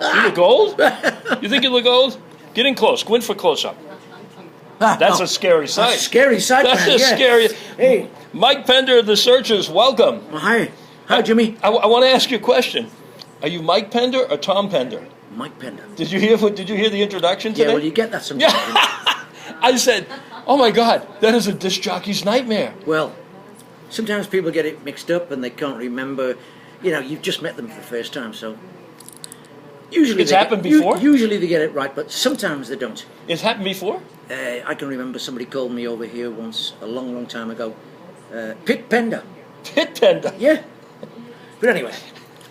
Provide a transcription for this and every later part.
You look old? You think you look old? Get in close. Go in for close-up. That's a scary sight. That's a scary sight, That's man. a scary... Hey. Mike Pender of the Searchers, welcome. Well, hi. Hi, Jimmy. I want to ask you a question. Are you Mike Pender or Tom Pender? Mike Pender. Did you hear the introduction today? Yeah, well, you get that sometimes. I said, oh my God, that is a disc jockey's nightmare. Well, sometimes people get it mixed up and they can't remember. You know, you've just met them for the first time, so... Usually It's happened before? Usually they get it right, but sometimes they don't. It's happened before? I can remember somebody called me over here once, a long, long time ago. Pit Pender. Pit Pender? Yeah. But anyway,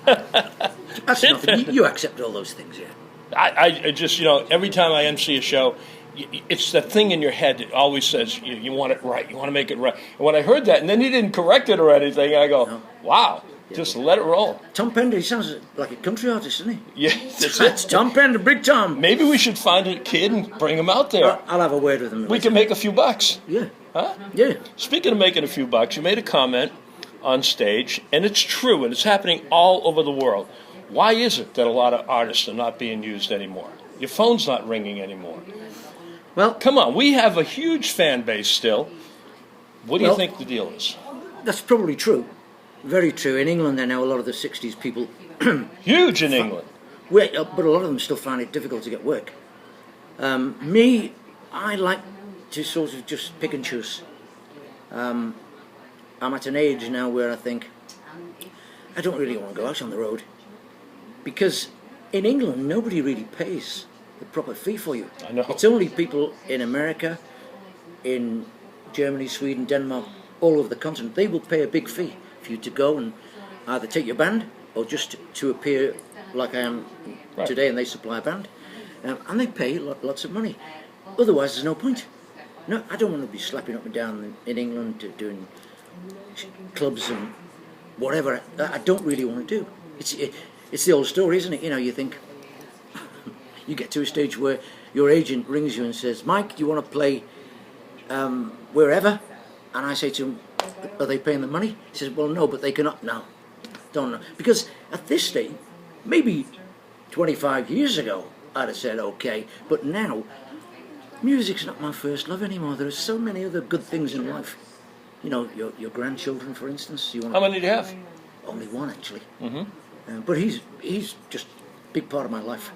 that's nothing. You accept all those things, yeah. I just, every time I MC a show, it's the thing in your head that always says you want it right, you want to make it right. And when I heard that, and then he didn't correct it or anything, I go, no. Wow. Yeah. Just let it roll. Tom Pender, he sounds like a country artist, doesn't he? Yeah, that's Tom Pender, Big Tom. Maybe we should find a kid and bring him out there. I'll have a word with him. We can make a few bucks. Yeah. Huh? Yeah. Speaking of making a few bucks, you made a comment on stage, and it's true, and it's happening all over the world. Why is it that a lot of artists are not being used anymore? Your phone's not ringing anymore. Well, come on, we have a huge fan base still. What do you think the deal is? That's probably true. Very true. In England, I know a lot of the 60s people... Huge in England. But a lot of them still find it difficult to get work. Me, I like to sort of just pick and choose. I'm at an age now where I think I don't really want to go out on the road. Because in England, nobody really pays the proper fee for you. I know. It's only people in America, in Germany, Sweden, Denmark, all over the continent. They will pay a big fee for you to go and either take your band or just to appear like I am today, and they supply a band. And they pay lots of money. Otherwise, there's no point. No, I don't want to be slapping up and down in England doing clubs and whatever. I don't really want to do. It's the old story, isn't it? You know, you think, you get to a stage where your agent rings you and says, Mike, do you want to play wherever? And I say to him, are they paying the money? He says, well, no, but they cannot now. Don't know. Because at this stage, maybe 25 years ago, I'd have said, okay. But now, music's not my first love anymore. There are so many other good things in life. You know, your grandchildren, for instance. How many do you have? Only one, actually. Mm-hmm. But he's just a big part of my life.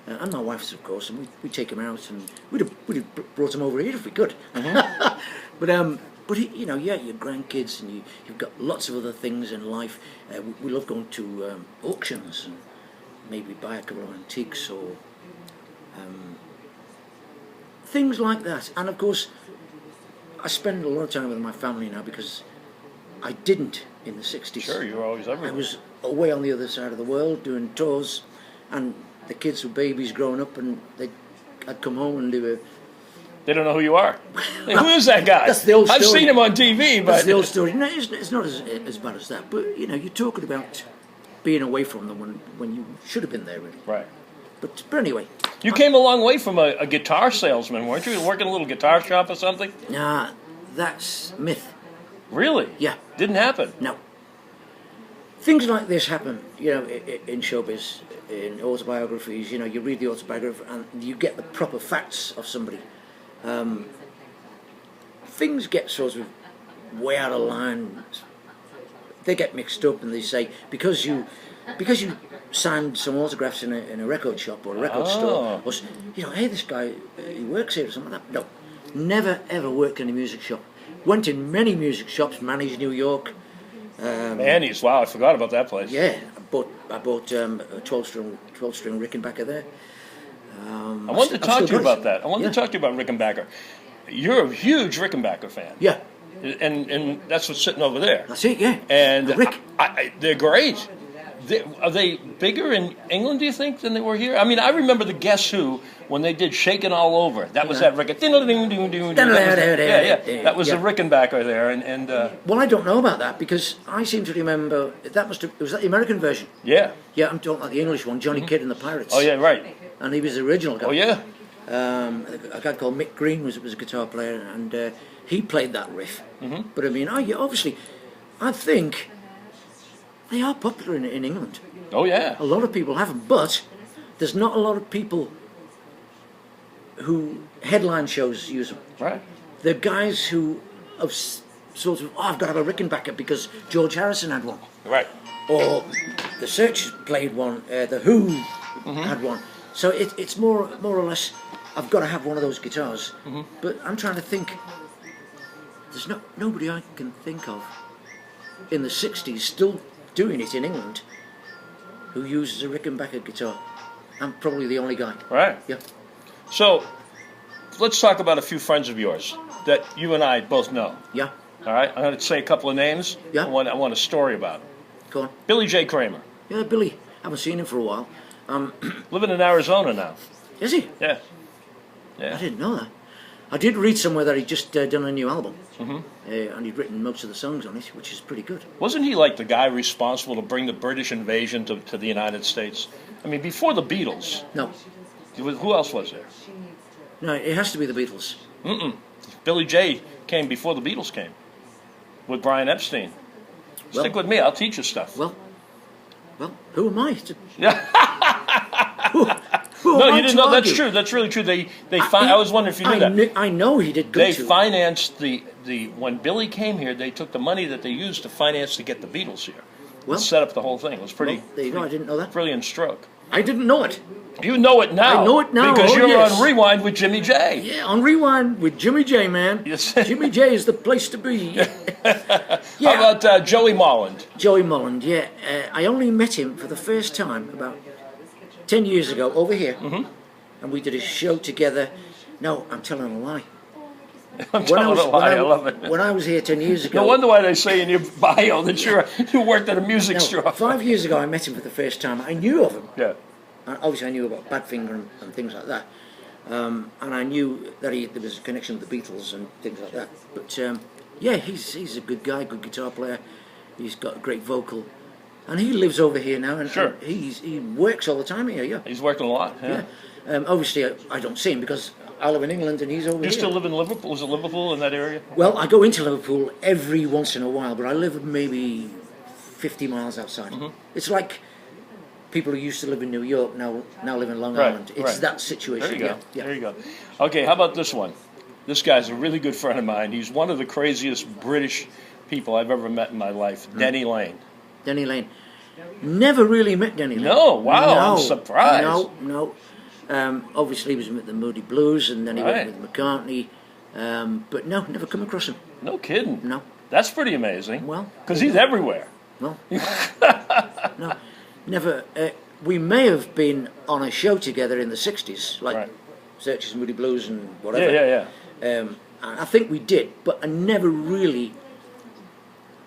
And my wife's, of course, and we take him out, and we'd have brought him over here if we could. Mm-hmm. But you know, yeah, your grandkids, and you've got lots of other things in life. We love going to auctions and maybe buy a couple of antiques or things like that. And of course, I spend a lot of time with my family now because I didn't in the 60s. Sure, you were always everywhere. I was away on the other side of the world doing tours, and the kids were babies growing up, and I'd come home and they don't know who you are. Hey, who is that guy? That's the old story. I've seen him on TV, but... That's the old story. No, it's not as bad as that. But, you know, you're talking about being away from them when you should have been there, really. Right. But anyway... You came a long way from a guitar salesman, weren't you? Working a little guitar shop or something? Nah, that's myth. Really? Yeah. Didn't happen? No. Things like this happen, you know, in showbiz, in autobiographies. You know, you read the autobiography and you get the proper facts of somebody. Things get sort of way out of line. They get mixed up, and they say because you signed some autographs in a record shop or a record store, or, you know, hey, this guy he works here or something like that. No, never ever worked in a music shop. Went in many music shops, Manny's, New York. Manny's, wow, I forgot about that place. Yeah, I bought a 12-string Rickenbacker there. I wanted to talk to you about that. I wanted to talk to you about Rickenbacker. You're a huge Rickenbacker fan. Yeah. And that's what's sitting over there. That's it, yeah. And Rick. They're great. Are they bigger in England, do you think, than they were here? I mean, I remember the Guess Who, when they did Shakin' All Over. That was that Rickenbacker. That was the Rickenbacker there. And well, I don't know about that, because I seem to remember, was that the American version? Yeah. Yeah, I'm talking about the English one, Johnny Kidd and the Pirates. Oh, yeah, right. And he was the original guy. Oh, yeah. A guy called Mick Green was a guitar player, and he played that riff. Mm-hmm. But I mean, obviously, I think they are popular in England. Oh, yeah. A lot of people have them, but there's not a lot of people who headline shows use them. Right. They're guys who have sort of, I've got to have a Rickenbacker because George Harrison had one. Right. Or the Searchers played one, the Who had one. So it's more or less, I've got to have one of those guitars. But I'm trying to think, there's nobody I can think of in the 60s still doing it in England who uses a Rickenbacker guitar. I'm probably the only guy. Right. Yeah. So, let's talk about a few friends of yours that you and I both know. Yeah. All right? I'm going to say a couple of names. Yeah. I want a story about them. Go on. Billy J. Kramer. Yeah, Billy. Haven't seen him for a while. Living in Arizona now. Is he? Yeah. I Yeah. didn't know that. I did read somewhere that he'd just done a new album. And he'd written most of the songs on it, which is pretty good. Wasn't he like the guy responsible to bring the British invasion to the United States? I mean, before the Beatles, No. who else was there? No, it has to be the Beatles. Billy J. came before the Beatles came with Brian Epstein. Well- Stick with me, I'll teach you stuff. Well, who am I? Yeah. Who No, am I you didn't to know. That's argue? true. That's really true. I was wondering if you knew that. I know he did good They too. financed the when Billy came here. They took the money that they used to finance to get the Beatles here. Well- And set up the whole thing. It was pretty There you go. I didn't know that. brilliant stroke. I didn't know it. You know it now. I know it now. because Oh, you're yes. on Rewind with Jimmy J. Yeah, on Rewind with Jimmy J, man. Yes. Jimmy J is the place to be. Yeah. How about Joey Molland? Joey Molland, yeah. I only met him for the first time about 10 years ago over here. And we did a show together. No, I'm telling a lie. I'm telling a lie. I love it. When I was here 10 years ago. No wonder why they say in your bio that you worked at a music store. 5 years ago I met him for the first time. I knew of him. Yeah. Obviously I knew about Badfinger and things like that. And I knew that there was a connection with the Beatles and things like that. But yeah, he's a good guy, good guitar player. He's got a great vocal. And he lives over here now, and, Sure. and he works all the time here, yeah. He's working a lot. Yeah. Obviously, I don't see him because I live in England and he's over You here. still live in Liverpool? Was it Liverpool in that area? Well, I go into Liverpool every once in a while, but I live maybe 50 miles outside. It's like people who used to live in New York now live in Long Island. It's that situation. There you go. Yeah. There you go. Okay, how about this one? This guy's a really good friend of mine. He's one of the craziest British people I've ever met in my life. Denny Lane. Denny Lane. Never really met Denny Lane. No, wow, No, I'm surprised. No. Obviously, he was with the Moody Blues, and then he Right. went with McCartney. But no, never come across him. No kidding. No. That's pretty amazing. Well, because he's everywhere. No. No. Never. We may have been on a show together in the 60s, like Right. Searchers, Moody Blues, and whatever. Yeah. I think we did, but I never really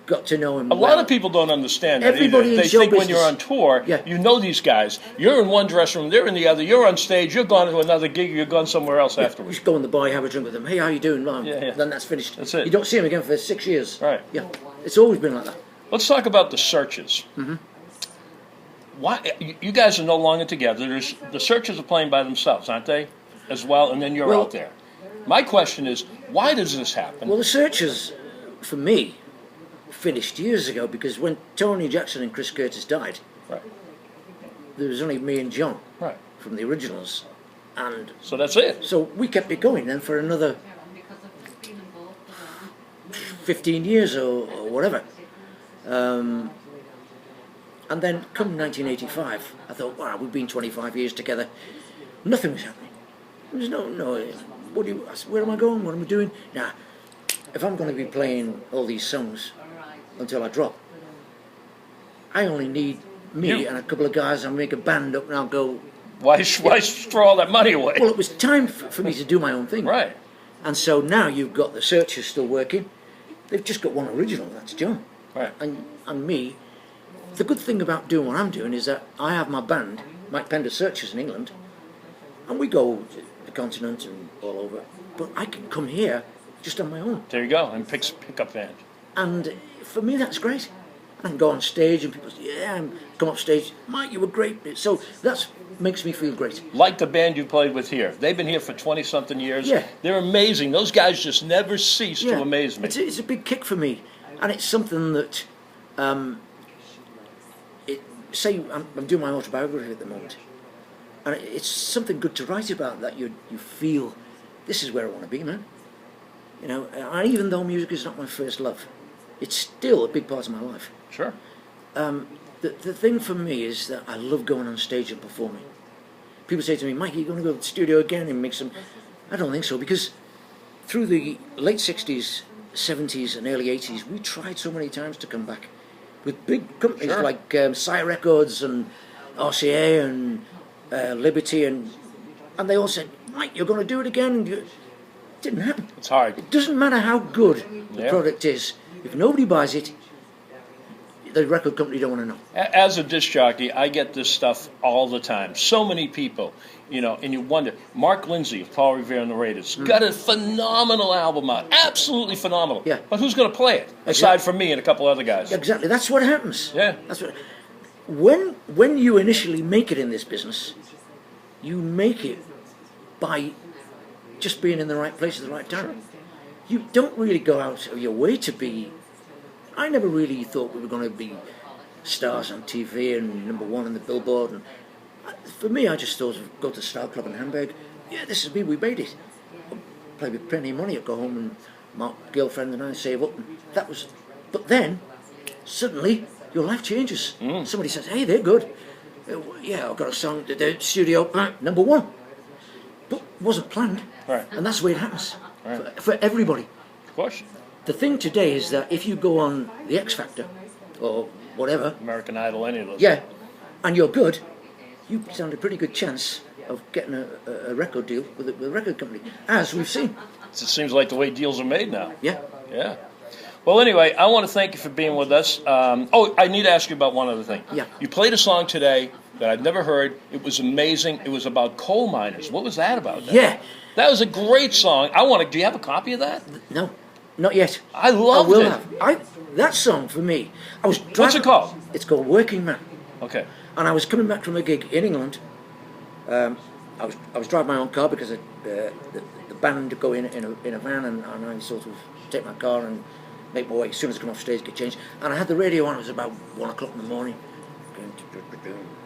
got to know him. A lot of people don't understand that Everybody either. in They show think when business- you're on tour, Yeah. you know these guys. You're in one dressing room, they're in the other. You're on stage, you're gone to another gig, you're gone somewhere else We afterwards. just go in the bar, have a drink with them. Hey, how you doing? Yeah. Then that's finished. That's it. You don't see him again for 6 years. Right. Yeah. It's always been like that. Let's talk about the Searchers. Why you guys are no longer together? The Searchers are playing by themselves, aren't they? As well, and then you're Well- out there. My question is, why does this happen? Well, the Searchers, for me, finished years ago because when Tony Jackson and Chris Curtis died, Right. there was only me and John Right. from the originals. And So that's it. so we kept it going then for another 15 years or whatever. And then come 1985, I thought, wow, we've been 25 years together. Nothing was happening. There was no, I said, where am I going? What am I doing? Nah, if I'm going to be playing all these songs until I drop, I only need me You. and a couple of guys. I'll make a band up and I'll go. Why throw all that money away? Well, it was time for me to do my own thing. Right. And so now you've got the Searchers still working. They've just got one original, that's John. Right. And me. The good thing about doing what I'm doing is that I have my band, Mike Pender Searchers in England, and we go to the continent and all over. But I can come here just on my own. There you go, and pick up band. And for me, that's great. I can go on stage and people say, yeah, and come off stage, Mike, you were great. So that makes me feel great. Like the band you played with here. They've been here for 20-something years. Yeah. They're amazing. Those guys just never cease to amaze me. It's a big kick for me. And it's something that, say I'm doing my autobiography at the moment. And it's something good to write about, that you feel, this is where I want to be, man. You know, and even though music is not my first love, it's still a big part of my life. Sure. The thing for me is that I love going on stage and performing. People say to me, Mike, are you going to go to the studio again and make some... I don't think so, because through the late 60s, 70s and early 80s, we tried so many times to come back with big companies like Sire Records and RCA and Liberty, and they all said, Mike, you're going to do it again. And it didn't happen. It's hard. It doesn't matter how good the product is. If nobody buys it, the record company don't want to know. As a disc jockey, I get this stuff all the time. So many people, you know, and you wonder. Mark Lindsay of Paul Revere and the Raiders got a phenomenal album out, absolutely phenomenal. Yeah. But who's going to play it aside from me and a couple other guys? Exactly. That's what happens. Yeah. That's what. When you initially make it in this business, you make it by just being in the right place at the right time. You don't really go out of your way to be. I never really thought we were going to be stars on TV and #1 in the Billboard. And for me, I just thought of go to Star Club in Hamburg. Yeah, this is me. We made it. Play with plenty of money. I'd go home and my girlfriend and I save up. And that was. But then, suddenly, your life changes. Somebody says, "Hey, they're good. Yeah, I've got a song. The studio #1." But it wasn't planned. Right. And that's the way it happens for everybody. Of course. The thing today is that if you go on the X Factor or whatever, American Idol, any of those. yeah, and you're good, you stand a pretty good chance of getting a record deal with a record company, as we've seen. It seems like the way deals are made now. Yeah. Yeah. Well, anyway, I want to thank you for being with us. I need to ask you about one other thing. Yeah. You played a song today that I'd never heard. It was amazing. It was about coal miners. What was that about? Yeah. That was a great song. Do you have a copy of that? No, not yet. I loved will it. have. That song for me, I was driving. What's it called? It's called Working Man. Okay. And I was coming back from a gig in England. I was driving my own car because the band would go in a van, and I sort of take my car and make my way as soon as I come off stage, get changed. And I had the radio on. It was about 1 o'clock in the morning.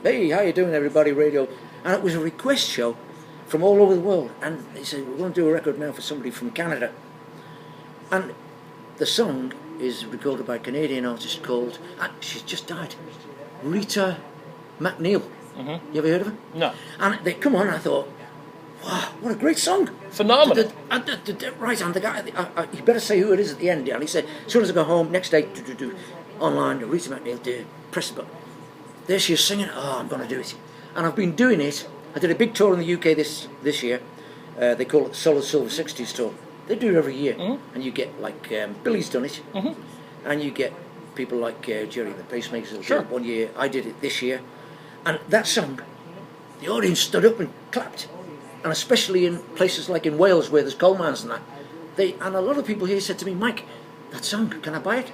Hey, how you doing, everybody? Radio, and it was a request show from all over the world. And they said, we're going to do a record now for somebody from Canada. And the song is recorded by a Canadian artist called, she's just died, Rita McNeil. You ever heard of her? No. And they come on, and I thought, wow, what a great song. Phenomenal. Right, and the guy, you better say who it is at the end. And he said, as soon as I go home, next day, online, Rita McNeil, press the button. There she is singing, I'm going to do it. And I've been doing it. I did a big tour in the UK this year. They call it the Solid Silver 60s tour. They do it every year. And you get, like, Billy's done it. And you get people like Jerry the Pacemakers will do it one year. I did it this year. And that song, the audience stood up and clapped. And especially in places like in Wales where there's coal mines and that. And a lot of people here said to me, Mike, that song, can I buy it?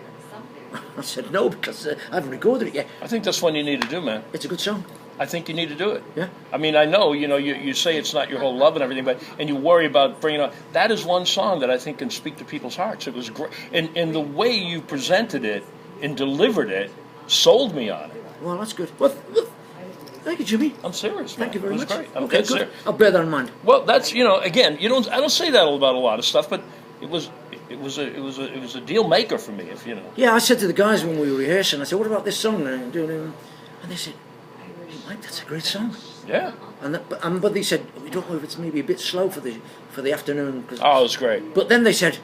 I said no, because I haven't recorded it yet. I think that's one you need to do, man. It's a good song. I think you need to do it. Yeah. I mean, I know, you say it's not your whole love and everything, and you worry about bringing up. That is one song that I think can speak to people's hearts. It was great. And the way you presented it and delivered it sold me on it. Well, that's good. Well, thank you, Jimmy. I'm serious, man. Thank you very much. Great. Okay, good. Serious. I'll bear that in mind. Well, that's, again, I don't say that about a lot of stuff, but it was a deal maker for me, if you know. Yeah, I said to the guys when we were rehearsing, I said, what about this song? And they said, hey, Mike, that's a great song. Yeah. But they said, we don't know if it's maybe a bit slow for the afternoon. Oh, it was great. But then they said,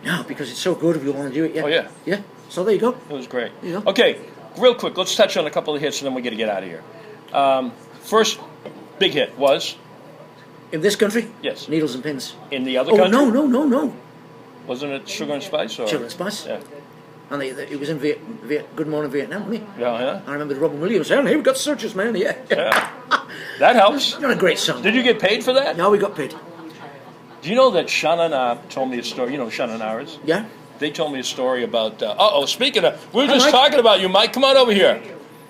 no, because it's so good, we want to do it. Yeah. Oh, yeah. Yeah. So there you go. It was great. You know? Okay, real quick, let's touch on a couple of hits and then we got to get out of here. First big hit was? In this country? Yes. Needles and Pins. In the other country? No. Wasn't it Sugar and Spice? Or? Sugar and Spice. Yeah. And it was in Good Morning Vietnam, wasn't it? Yeah. I remember Robin Williams saying, hey, we got searchers, man. Yeah. That helps. Not a great song. Did you get paid for that? No, we got paid. Do you know that Shannon told me a story? You know who Shannon is? Yeah. They told me a story about, speaking of, we were just talking about you, Mike. Come on over here.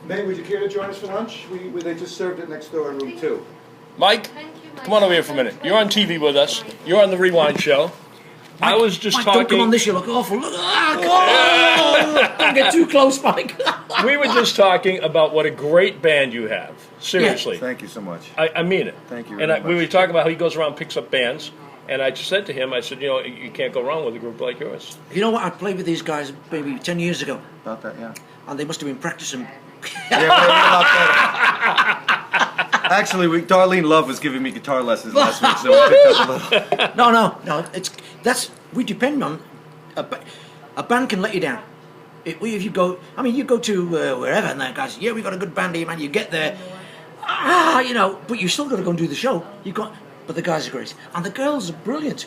May, would you care to join us for lunch? They just served it next door in room 2. Mike, come on over here for a minute. You're on TV with us. You're on the Rewind Show. I was just Mike, talking. don't come on this, you look awful. Look, don't get too close, Mike. We were just talking about what a great band you have. Seriously. Thank you so much. I mean it. Thank you And very we much. were talking about how he goes around and picks up bands. And I just said to him, I said, you can't go wrong with a group like yours. You know what? I played with these guys maybe 10 years ago, About that, yeah. and they must have been practicing. Yeah, we're about that. Actually, Darlene Love was giving me guitar lessons last week, so we picked up a little. No. We depend on a band can let you down. If you go, you go to wherever, and that guys, we got a good band here, man. You get there, but you still got to go and do the show. But the guys are great, and the girls are brilliant.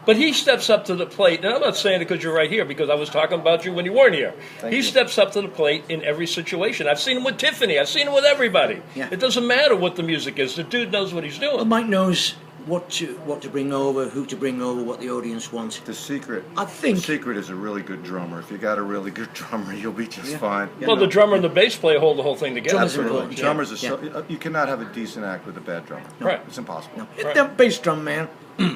But he steps up to the plate, and I'm not saying it because you're right here, because I was talking about you when you weren't here. Thank He you. steps up to the plate in every situation. I've seen him with Tiffany. I've seen him with everybody. Yeah. It doesn't matter what the music is. The dude knows what he's Well, doing. Mike knows what to bring over, who to bring over, what the audience wants. The secret. I think- The secret is a really good drummer. If you got a really good drummer, you'll be just Yeah. fine. Yeah. Well, the drummer and the bass player hold the whole thing together. Drummers are Absolutely. important, yeah. Drummers are Yeah. so. You cannot have a decent act with a bad drummer. No, Right. It's impossible. No, Right. that bass drum man. yeah.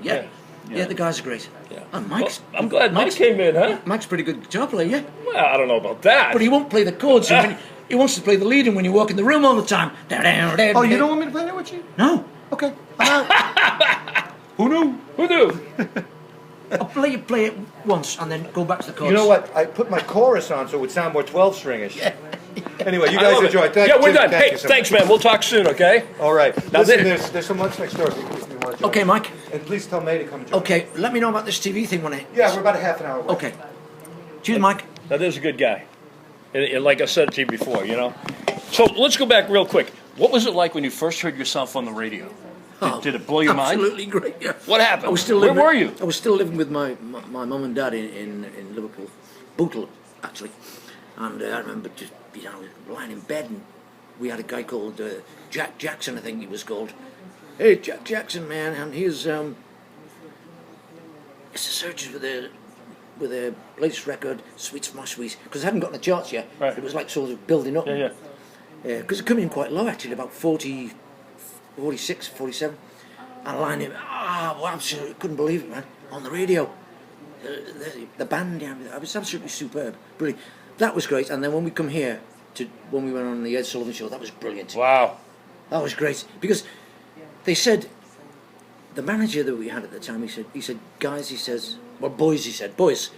Yeah. Yeah, the guys are great. Yeah. And Mike's. Well, I'm glad Mike came in, huh? Mike's a pretty good guitar player, yeah. Well, I don't know about that. But he won't play the chords. And he wants to play the lead, and when you walk in the room all the time. Oh, you don't want me to play that with you? No. Okay. Who knew? Who knew? I'll play it once and then go back to the chords. You know what? I put my chorus on so it would sound more 12-stringish. Yeah. Anyway, you I guys love it. enjoy. Thank Yeah, we're Jim, done. thank Hey, you so thanks, much. man. We'll talk soon, okay? All right. Now Listen, this- there's some lunch next door if you want to join. Okay, Mike. And please tell May to come and join. Okay, let me know about this TV thing when it. Yeah, we're about a half an hour away. Okay. Cheers, Mike. Now, there's a good guy. And like I said to you before, So let's go back real quick. What was it like when you first heard yourself on the radio? Did it blow your mind? Absolutely great. Yeah. What happened? I was still Where living, were you? I was still living with my mum and dad in Liverpool, Bootle actually, and I remember just lying in bed, and we had a guy called Jack Jackson, I think he was called. Hey, Jack Jackson, man, and he's it's the Searchers with their latest record, Sweet's My Sweet, because it hadn't gotten the charts yet. Right. It was like sort of building up. Yeah. Because it came in quite low actually, about 40, 46, 47. And line him, absolutely couldn't believe it, man. On the radio, the band, it was absolutely superb, brilliant. That was great. And then when we come here when we went on the Ed Sullivan Show, that was brilliant. Wow. That was great because they said the manager that we had at the time. He said, guys, boys,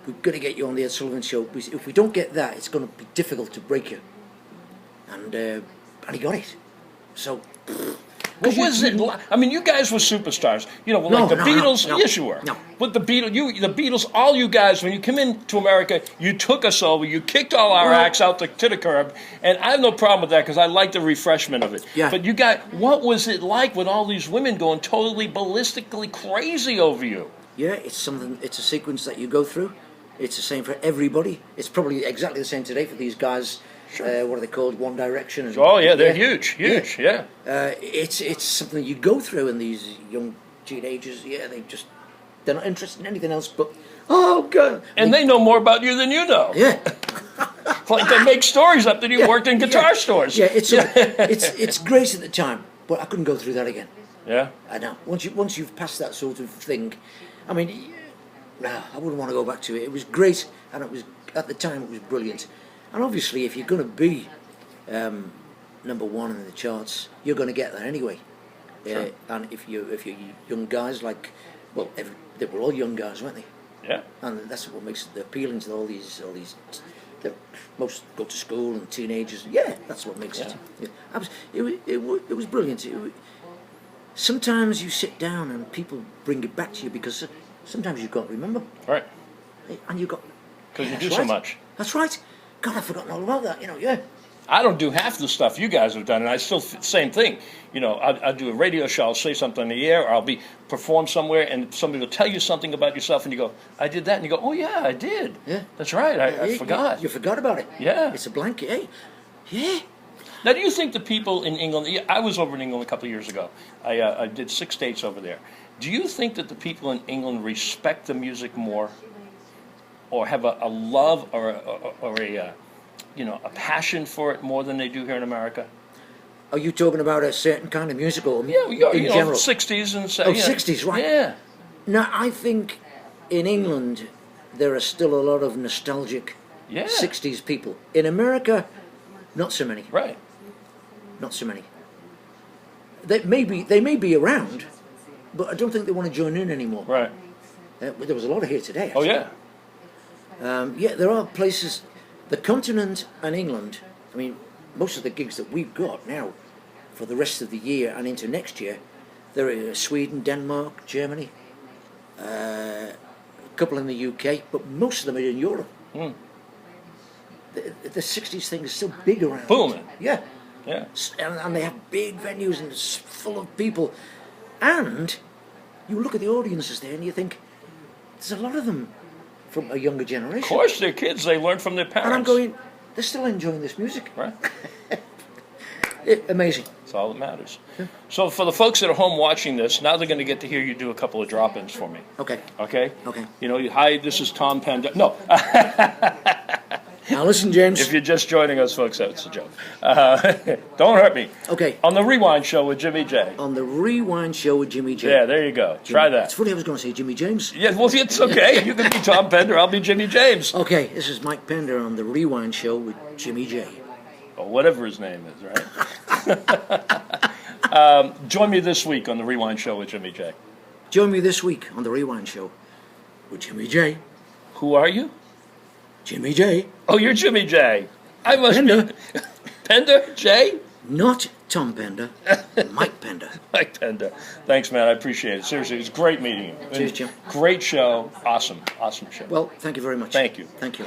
we've got to get you on the Ed Sullivan Show. If we don't get that, it's going to be difficult to break you. And he got it. So. What was it like? I mean, you guys were superstars. Like No, the no, Beatles. no, Yes, you were. no. But the Beatles, all you guys, when you come into America, you took us over. You kicked all our Well- acts out to the curb, and I have no problem with that because I like the refreshment of it. Yeah. But what was it like with all these women going totally ballistically crazy over you? Yeah, it's a sequence that you go through. It's the same for everybody. It's probably exactly the same today for these guys. What are they called? One Direction. And, Oh yeah, they're huge. Yeah. It's something you go through, and these young teenagers, they're not interested in anything else but, oh God. And they know more about you than you know. Yeah. Like they make stories up that you worked in guitar stores. Yeah, it's great at the time, but I couldn't go through that again. Yeah. I know. Once you've passed that sort of thing, I mean, no, I wouldn't want to go back to it. It was great, and at the time it was brilliant. And obviously, if you're going to be number one in the charts, you're going to get there anyway. Sure. And if you're young guys, they were all young guys, weren't they? Yeah. And that's what makes it appealing to all these. Most go to school and teenagers. Yeah, that's what makes it. Yeah. It was brilliant. Sometimes you sit down and people bring it back to you because sometimes you can't remember. Right. And you got. Because you That's do so right. much. That's right. God, I've forgotten all about that. Yeah. I don't do half the stuff you guys have done, and I still same thing. I'll do a radio show, I'll say something on the air, or I'll perform somewhere, and somebody will tell you something about yourself, and you go, I did that, and you go, oh yeah, I did. Yeah. That's right, I forgot. You forgot about it. Yeah. It's a blank. Hey. Yeah. Now, do you think the people in England? I was over in England a couple of years ago. I did 6 dates over there. Do you think that the people in England respect the music more, or have a love or a passion for it more than they do here in America? Are you talking about a certain kind of musical? Yeah, in general. 60s and 60s, right? Yeah. Now, I think in England there are still a lot of nostalgic Yeah. 60s people. In America, not so many. Right. Not so many. They may be around, but I don't think they want to join in anymore. Right. There was a lot of here today. Oh, Actually. yeah. Yeah, there are places, the continent and England. I mean, most of the gigs that we've got now for the rest of the year and into next year, they're in Sweden, Denmark, Germany, a couple in the UK, but most of them are in Europe. Mm. The 60s thing is still big around. Booming. Yeah. Yeah. And they have big venues and it's full of people. And you look at the audiences there and you think, there's a lot of them from a younger generation. Of course, they're kids. They learn from their parents. And I'm going, they're still enjoying this music. Right. Amazing. That's all that matters. So for the folks that are home watching this, now they're going to get to hear you do a couple of drop-ins for me. Okay. Okay? Okay. You know, hi, this is Tom Pender. No. Now listen, James. If you're just joining us, folks, that's a joke. Don't hurt me. Okay. On the Rewind Show with Jimmy J. On the Rewind Show with Jimmy J. Yeah, there you go. Try It's that. funny, I was going to say Jimmy James. Yeah, well, it's okay. You can be Tom Pender. I'll be Jimmy James. Okay, this is Mike Pender on the Rewind Show with Jimmy J. Or whatever his name is, right? Join me this week on the Rewind Show with Jimmy J. Join me this week on the Rewind Show with Jimmy J. Who are you? Jimmy J. Oh, you're Jimmy J. I must Pender. be Pender J. Not Tom Pender. Mike Pender. Mike Pender. Thanks, man. I appreciate it. Seriously, it was great meeting you. Cheers, Jim. Great show. Awesome. Awesome show. Well, thank you very much. Thank you. Thank you.